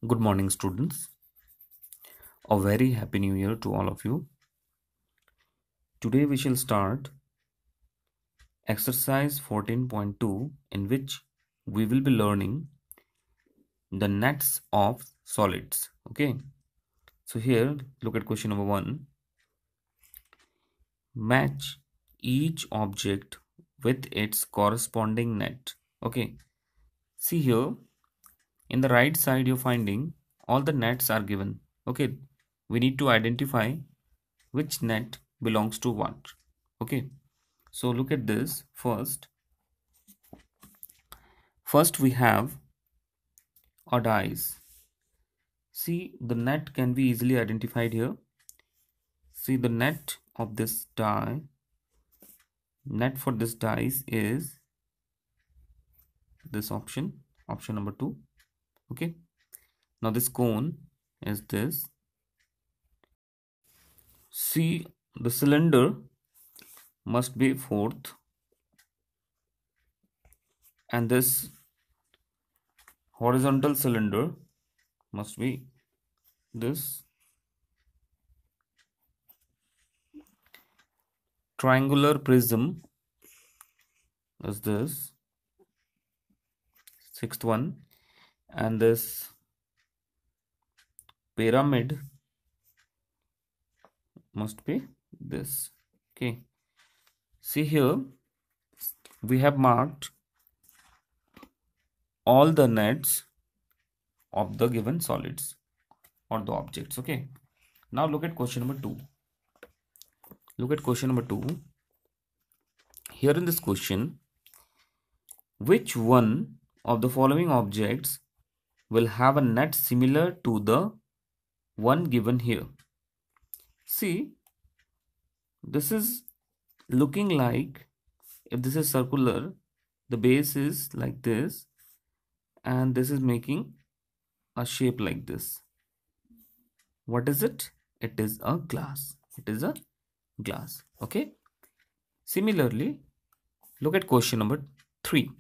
Good morning, students. A very happy new year to all of you. Today we shall start exercise 14.2, in which we will be learning the nets of solids. Okay, so here look at question number 1. Match each object with its corresponding net. Okay, see here in the right side you're finding all the nets are given. Okay, we need to identify which net belongs to what. Okay, so look at this first. We have a dice. See, the net can be easily identified here. See, the net of this die, net for this dice is this option number 2. Okay, now this cone is this. See, the cylinder must be 4th, and this horizontal cylinder must be this. Triangular prism is this 6th one, and this pyramid must be this. Okay, see here we have marked all the nets of the given solids or the objects. Okay, now look at question number 2. Here in this question, which one of the following objects will have a net similar to the one given here? See, this is looking like, if this is circular, the base is like this, and this is making a shape like this. What is it? It is a glass. Okay, similarly, look at question number 3.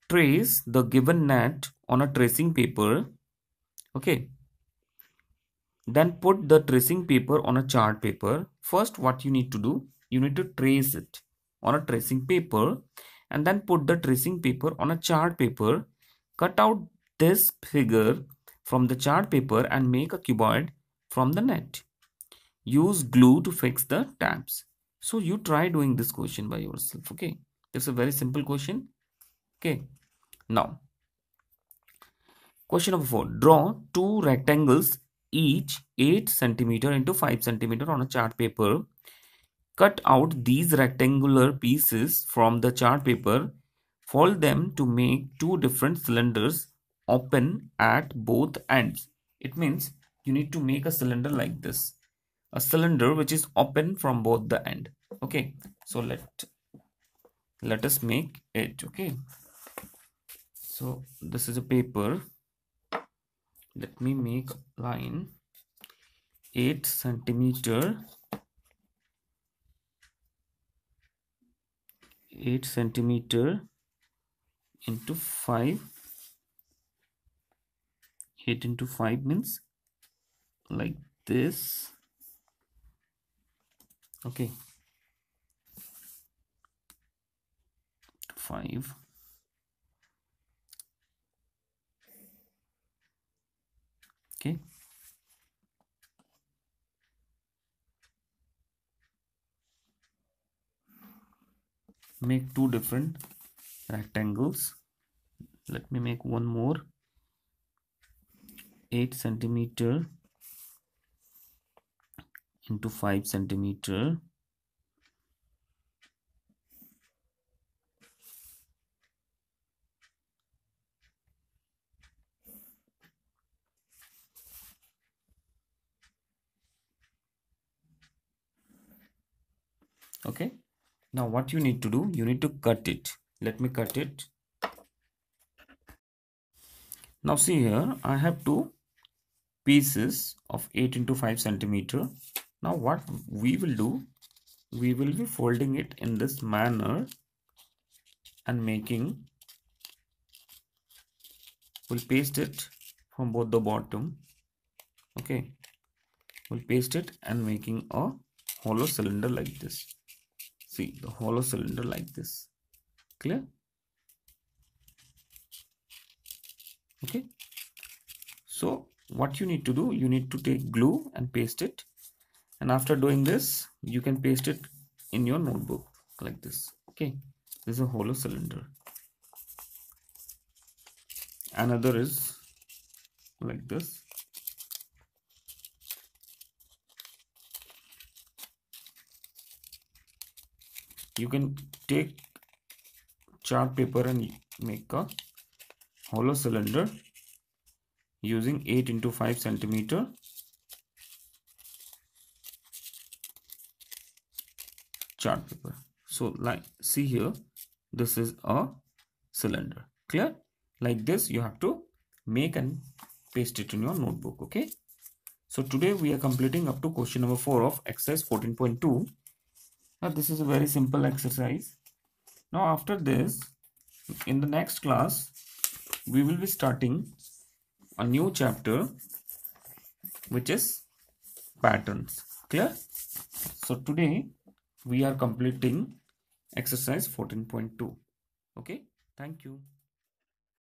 Trace the given net on a tracing paper. Okay, then put the tracing paper on a chart paper. First, what you need to do, you need to trace it on a tracing paper, and then put the tracing paper on a chart paper. Cut out this figure from the chart paper and make a cuboid from the net. Use glue to fix the tabs. So you try doing this question by yourself. Okay, it's a very simple question. Okay, now question number 4. Draw two rectangles, each 8 centimeter into 5 centimeter on a chart paper. Cut out these rectangular pieces from the chart paper. Fold them to make two different cylinders open at both ends. It means you need to make a cylinder like this, a cylinder which is open from both the end. Okay, so let us make it. Okay, so this is a paper. Let me make line 8 centimeter into 5. 8 into 5 means like this. Okay, 5. Okay, make two different rectangles. Let me make one more. 8 centimeter into 5 centimeter. Okay, now what you need to do, you need to cut it. Let me cut it. Now see here, I have two pieces of 8 into 5 centimeter. Now what we will do, we will be folding it in this manner and we'll paste it from both the bottom. Okay, we'll paste it and making a hollow cylinder like this. See the hollow cylinder like this. Clear? Okay, so what you need to do, you need to take glue and paste it, and after doing this you can paste it in your notebook like this. Okay, this is a hollow cylinder. Another is like this. You can take chart paper and make a hollow cylinder using 8 into 5 centimeter chart paper. So like see here, this is a cylinder. Clear? Like this you have to make and paste it in your notebook. Okay, so today we are completing up to question number 4 of exercise 14.2. Now this is a very simple exercise. Now after this, in the next class we will be starting a new chapter which is patterns. Clear? So today we are completing exercise 14.2. Okay, thank you.